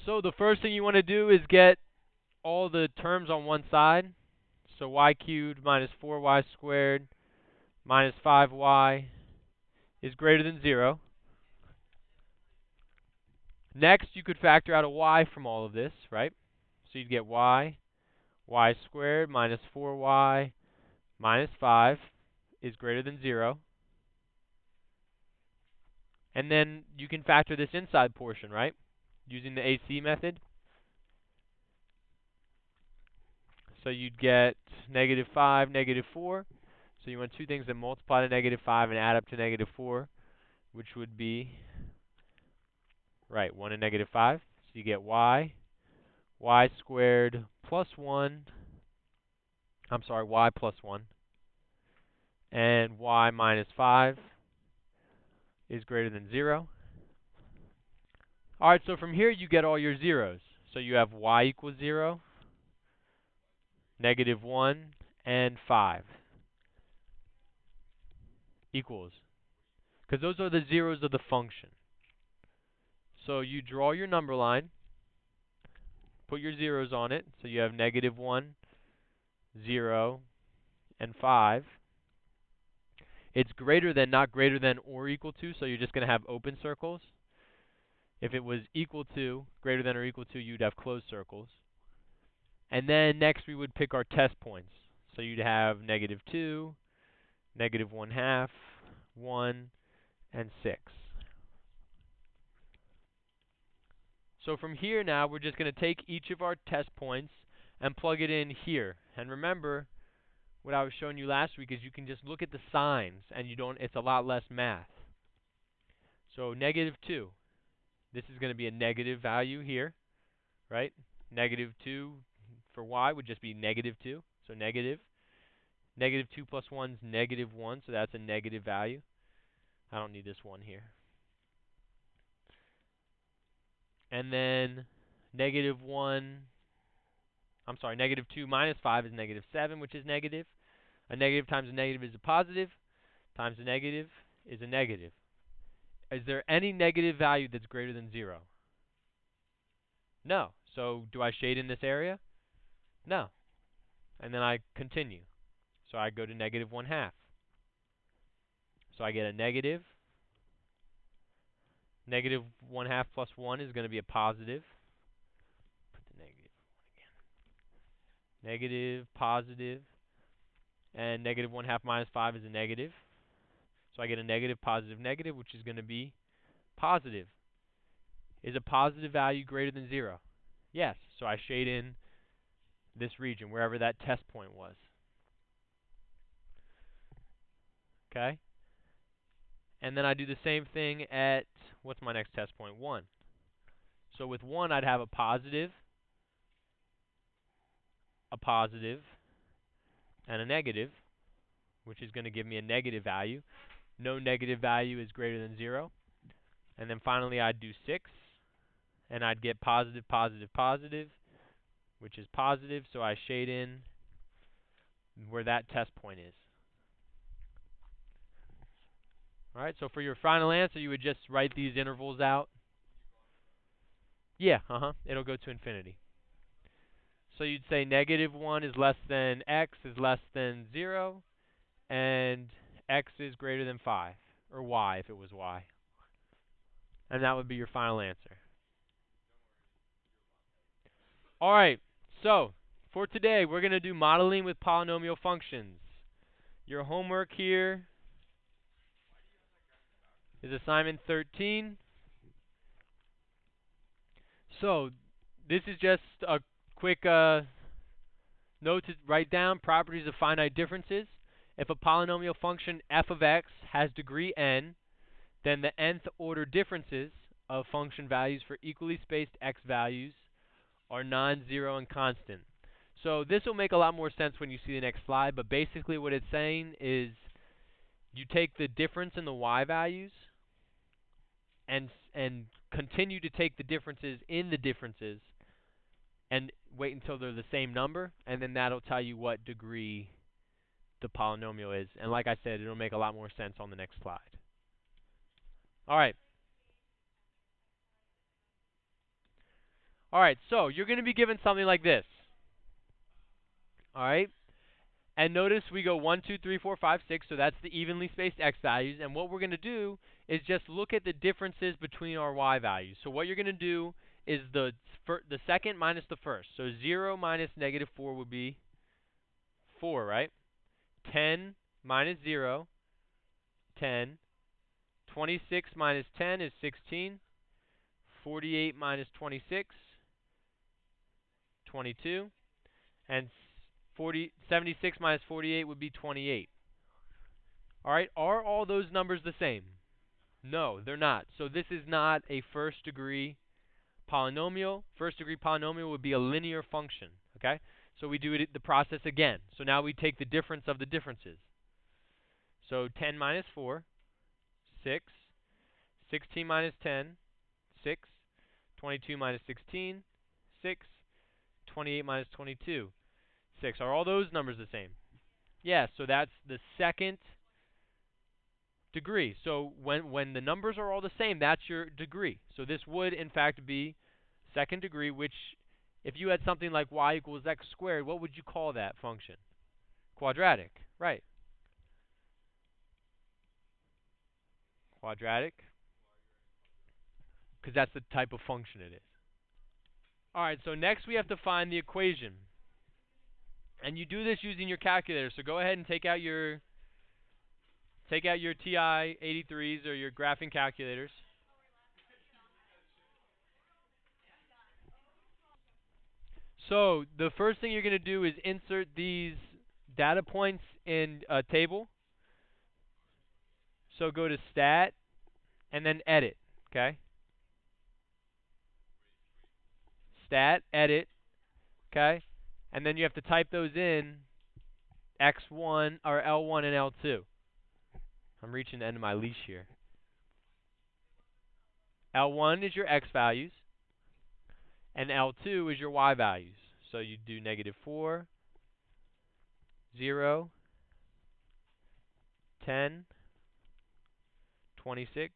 So the first thing you want to do is get all the terms on one side. So y cubed minus 4y squared minus 5y is greater than 0. Next, you could factor out a y from all of this, right? So you'd get y squared minus 4y minus 5 is greater than 0. And then you can factor this inside portion, right? Using the AC method. So you'd get negative 5, negative 4. So you want two things that multiply to negative 5 and add up to negative 4, which would be, right, 1 and negative 5. So you get y squared plus 1, y plus 1, and y minus 5 is greater than 0. All right, so from here you get all your zeros. So you have y equals 0, negative 1, and 5 equals, because those are the zeros of the function. So you draw your number line, put your zeros on it, so you have negative 1, 0, and 5. It's greater than, not greater than, or equal to, so you're just going to have open circles. If it was equal to, greater than or equal to, you'd have closed circles. And then next we would pick our test points. So you'd have negative 2, negative 1/2, 1, and 6. So from here now, we're just going to take each of our test points and plug it in here. And remember, what I was showing you last week is you can just look at the signs, and it's a lot less math. So negative 2. This is going to be a negative value here, right? Negative 2 for y would just be negative 2. So negative. Negative 2 plus 1 is negative 1, so that's a negative value. I don't need this 1 here. And then negative 2 minus 5 is negative 7, which is negative. A negative times a negative is a positive, times a negative is a negative. Is there any negative value that's greater than 0? No. So do I shade in this area? No. And then I continue. So I go to negative 1/2. So I get a negative. Negative 1/2 plus 1 is going to be a positive. Put the negative 1 again. Negative, positive, and negative 1/2 minus 5 is a negative. So I get a negative, positive, negative, which is going to be positive. Is a positive value greater than 0? Yes. So I shade in this region, wherever that test point was. Okay? And then I do the same thing at, what's my next test point? 1. So with 1, I'd have a positive, and a negative, which is going to give me a negative value. No negative value is greater than 0. And then finally, I'd do 6, and I'd get positive, positive, positive, which is positive, so I shade in where that test point is. All right, so for your final answer, you would just write these intervals out. Yeah, it'll go to infinity. So you'd say negative 1 is less than x is less than 0, and x is greater than 5, or y if it was y. And that would be your final answer. All right, so for today, we're going to do modeling with polynomial functions. Your homework here is assignment 13. So this is just a quick note to write down: properties of finite differences. If a polynomial function f of x has degree n, then the nth order differences of function values for equally spaced x values are non-zero and constant. So this will make a lot more sense when you see the next slide, but basically what it's saying is you take the difference in the y values and continue to take the differences in the differences and wait until they're the same number, and then that'll tell you what degree the polynomial is. And like I said, it'll make a lot more sense on the next slide. All right. All right, so you're going to be given something like this. All right? And notice we go 1, 2, 3, 4, 5, 6, so that's the evenly spaced x values. And what we're going to do is just look at the differences between our y values. So what you're going to do is the second minus the first. So 0 minus negative 4 would be 4, right? 10 minus 0, 10. 26 minus 10 is 16. 48 minus 26, 22. And 76 minus 48 would be 28. All right, are all those numbers the same? No, they're not. So this is not a first degree polynomial. First degree polynomial would be a linear function, okay? So we do the process again. So now we take the difference of the differences. So 10 minus 4, 6. 16 minus 10, 6. 22 minus 16, 6. 28 minus 22, 6. Are all those numbers the same? Yes, so that's the second degree. So when the numbers are all the same, that's your degree. So this would, in fact, be second degree, which if you had something like y equals x squared, what would you call that function? Quadratic, right. Quadratic, because that's the type of function it is. All right, so next we have to find the equation. And you do this using your calculator. So go ahead and take out your TI-83s or your graphing calculators. So the first thing you're going to do is insert these data points in a table. So go to Stat and then Edit, okay? Stat, Edit, okay? And then you have to type those in, X1 or L1 and L2. I'm reaching the end of my leash here. L1 is your X values, and L2 is your Y values. So you do negative 4, 0, 10, 26,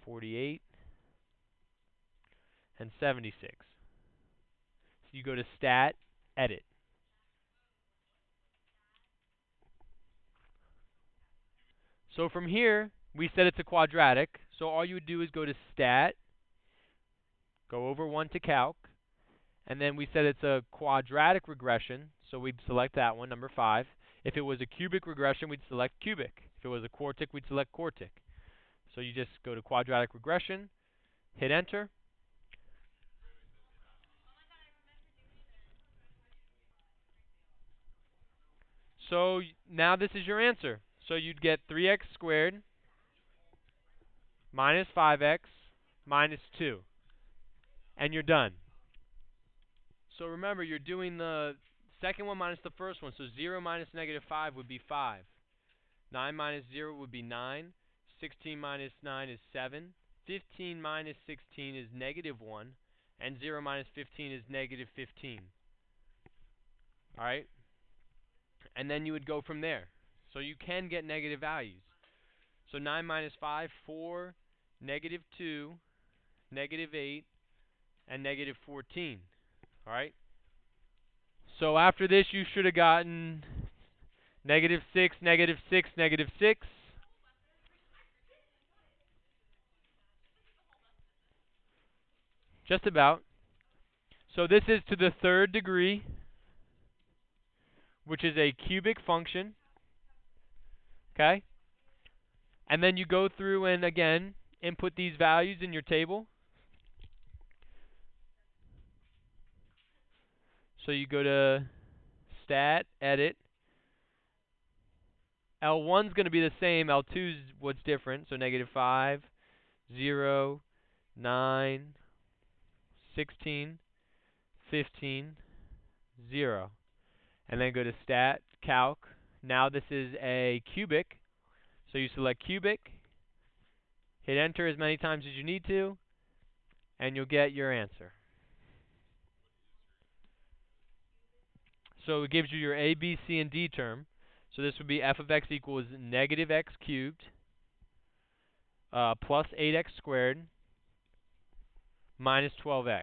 48, and 76. So you go to Stat, Edit. So from here, we said it's a quadratic. So all you would do is go to Stat, go over 1 to Calc, and then we said it's a quadratic regression. So we'd select that one, number 5. If it was a cubic regression, we'd select cubic. If it was a quartic, we'd select quartic. So you just go to quadratic regression, hit enter. So now this is your answer. So you'd get 3x squared minus 5x minus 2. And you're done. So remember, you're doing the second one minus the first one. So 0 minus negative 5 would be 5. 9 minus 0 would be 9. 16 minus 9 is 7. 15 minus 16 is negative 1. And 0 minus 15 is negative 15. All right? And then you would go from there. So you can get negative values. So 9 minus 5, 4, negative 2, negative 8, and negative 14. All right? So after this, you should have gotten negative 6, negative 6, negative 6. Just about. So this is to the third degree, which is a cubic function. Okay? And then you go through and, again, input these values in your table. So you go to Stat, Edit. L1 is going to be the same. L2 is what's different. So negative 5, 0, 9, 16, 15, 0. And then go to Stat, Calc. Now this is a cubic. So you select cubic, hit enter as many times as you need to, and you'll get your answer. So it gives you your A, B, C, and D term. So this would be f of x equals negative x cubed plus 8x squared minus 12x.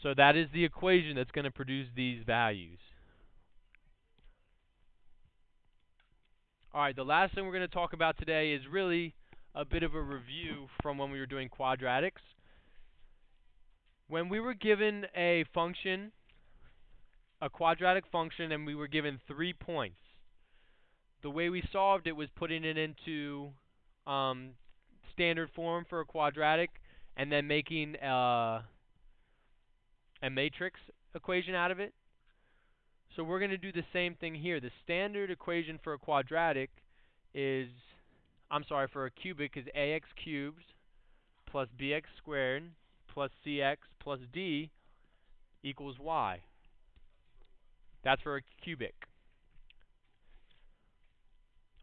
So that is the equation that's going to produce these values. All right, the last thing we're going to talk about today is really a bit of a review from when we were doing quadratics. When we were given a function, a quadratic function, and we were given 3 points, the way we solved it was putting it into standard form for a quadratic and then making a matrix equation out of it. So we're going to do the same thing here. The standard equation for a quadratic is, for a cubic is ax cubed plus bx squared plus cx plus d equals y. That's for a cubic.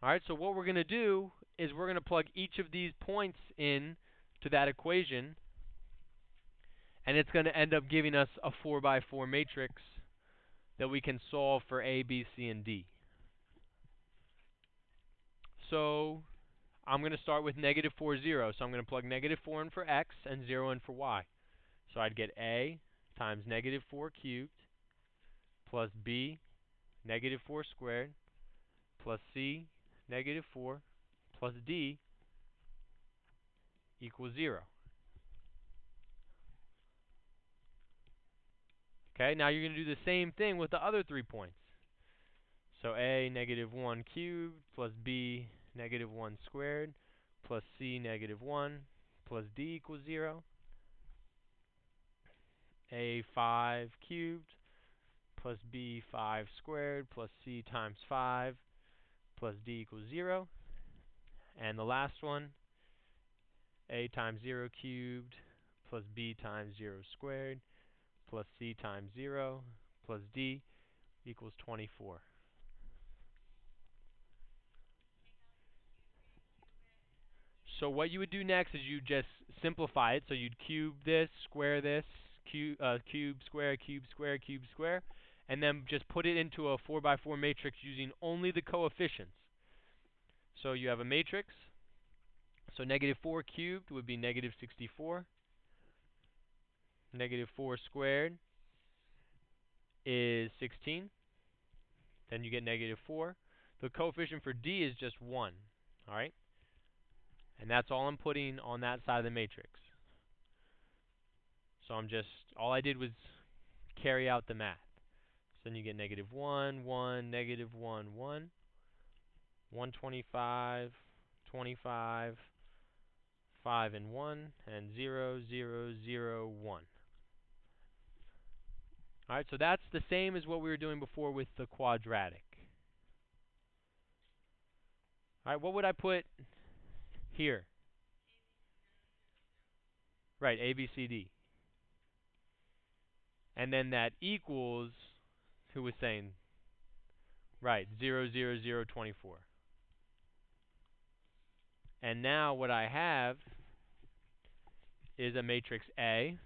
All right, so what we're going to do is we're going to plug each of these points in to that equation, and it's going to end up giving us a 4 by 4 matrix that we can solve for A, B, C, and D. So I'm going to start with negative 4, 0. So I'm going to plug negative 4 in for x and 0 in for y. So I'd get A times negative 4 cubed plus B negative 4 squared plus C negative 4 plus D equals 0. Okay, now you're going to do the same thing with the other 3 points. So A negative 1 cubed plus B negative 1 squared plus C negative 1 plus D equals 0. A 5 cubed plus B 5 squared plus C times 5 plus D equals 0. And the last one, A times 0 cubed plus B times 0 squared plus C times 0 plus D equals 24. So what you would do next is you just simplify it. So you'd cube this, square this, cube, square, cube, square, cube, square, and then just put it into a 4 by 4 matrix using only the coefficients. So you have a matrix. So negative 4 cubed would be negative 64. Negative 4 squared is 16. Then you get negative 4. The coefficient for D is just 1. All right? And that's all I'm putting on that side of the matrix. So all I did was carry out the math. So then you get negative 1, 1, negative 1, 1, 125, 25, 5 and 1, and 0, 0, 0, 1. Alright, so that's the same as what we were doing before with the quadratic. Alright, what would I put here? Right, A, B, C, D. And then that equals, who was saying? Right, 0, 0, 0, 24. And now what I have is a matrix A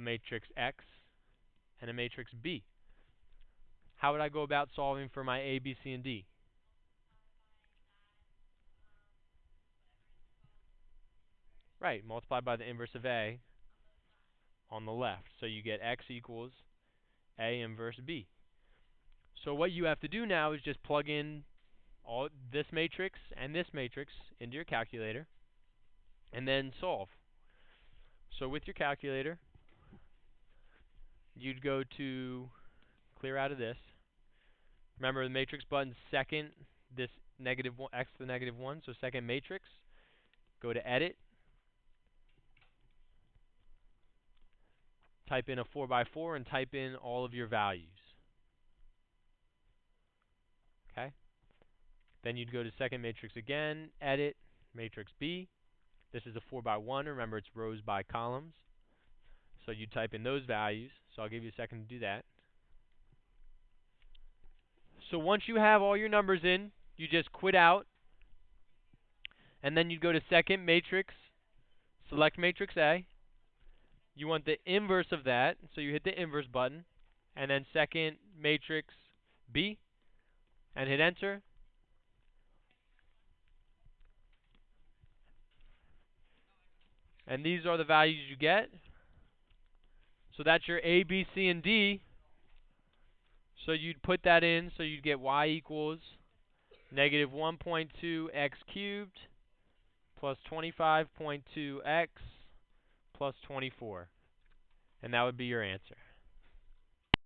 matrix X, and a matrix B. How would I go about solving for my A, B, C, and D? Right, multiply by the inverse of A on the left. So you get X equals A inverse B. So what you have to do now is just plug in all this matrix and this matrix into your calculator and then solve. So with your calculator, you'd go to clear out of this. Remember the matrix button second this negative 1, x to the negative 1, so second matrix. Go to edit. Type in a 4 by 4 and type in all of your values. Okay? Then you'd go to second matrix again, edit, matrix B. This is a 4 by 1. Remember, it's rows by columns. So you type in those values. So I'll give you a second to do that. So once you have all your numbers in, you just quit out. And then you'd go to second matrix, select matrix A. You want the inverse of that, so you hit the inverse button. And then second matrix B, and hit enter. And these are the values you get. So that's your A, B, C, and D. So you'd put that in, so you'd get y equals negative 1.2 x cubed plus 25.2 x plus 24. And that would be your answer.